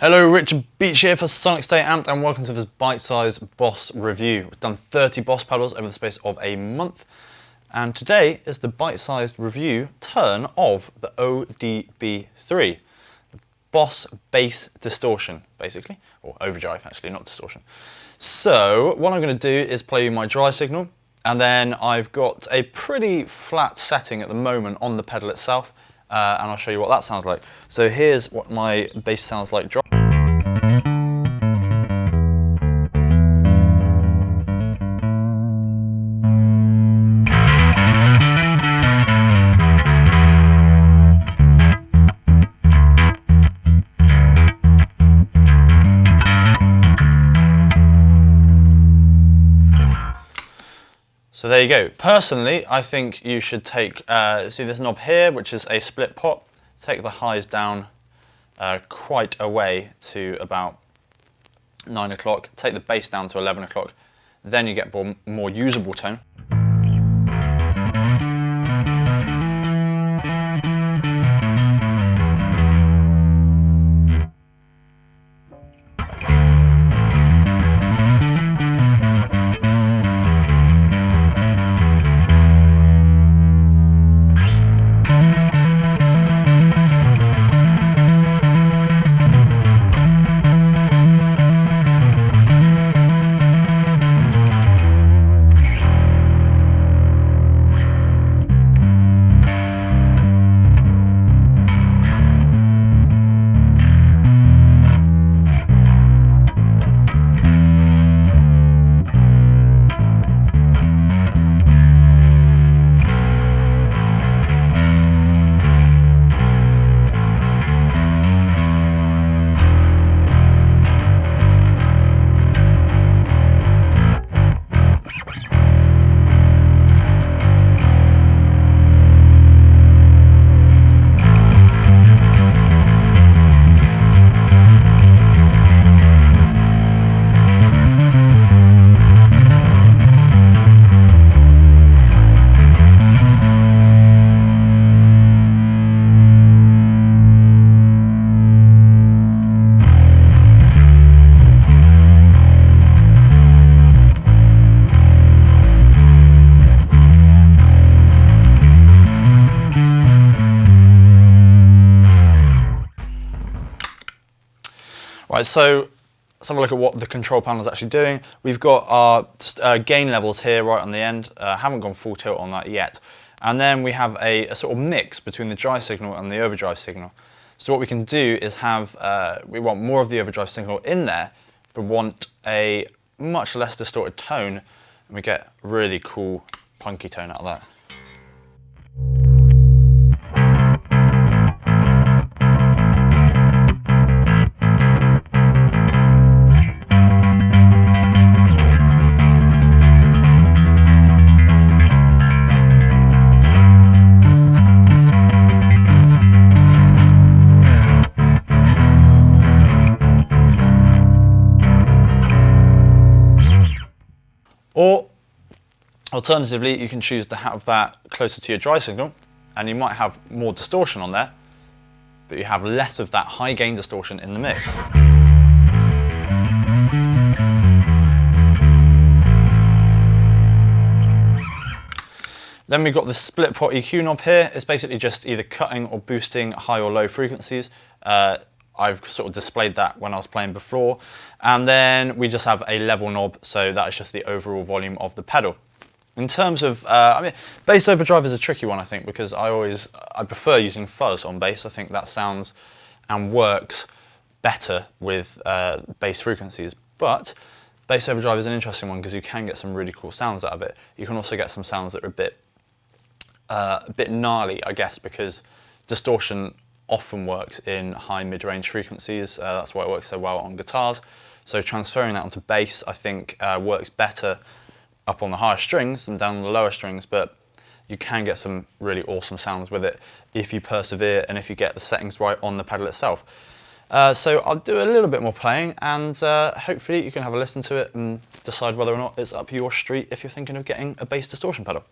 Hello, Richard Beach here for Sonic Stay Amped, and welcome to this bite-sized Boss review. We've done 30 Boss pedals over the space of a month, and today is the bite-sized review turn of the ODB-3, Boss Bass Distortion, basically, or Overdrive actually, not distortion. So what I'm going to do is play you my dry signal, and then I've got a pretty flat setting at the moment on the pedal itself. And I'll show you what that sounds like. So here's what my bass sounds like dry. So there you go. Personally, I think you should take, see this knob here, which is a split pot, take the highs down quite a way to about 9 o'clock, take the bass down to 11 o'clock, then you get more usable tone. Right, so let's have a look at what the control panel is actually doing. We've got our gain levels here right on the end. Haven't gone full tilt on that yet. And then we have a sort of mix between the dry signal and the overdrive signal. So what we can do is have, we want more of the overdrive signal in there, but want a much less distorted tone, and we get a really cool punky tone out of that. Or alternatively, you can choose to have that closer to your dry signal, and you might have more distortion on there, but you have less of that high gain distortion in the mix. Then we've got the split pot EQ knob here. It's basically just either cutting or boosting high or low frequencies. I've sort of displayed that when I was playing before. And then we just have a level knob, so that is just the overall volume of the pedal. In terms of, I mean, bass overdrive is a tricky one, I think, because I prefer using fuzz on bass. I think that sounds and works better with bass frequencies. But bass overdrive is an interesting one because you can get some really cool sounds out of it. You can also get some sounds that are a bit gnarly, I guess, because distortion often works in high mid-range frequencies. That's why it works so well on guitars. So transferring that onto bass, I think, works better up on the higher strings than down on the lower strings, but you can get some really awesome sounds with it if you persevere and if you get the settings right on the pedal itself. So I'll do a little bit more playing, and hopefully you can have a listen to it and decide whether or not it's up your street if you're thinking of getting a bass distortion pedal.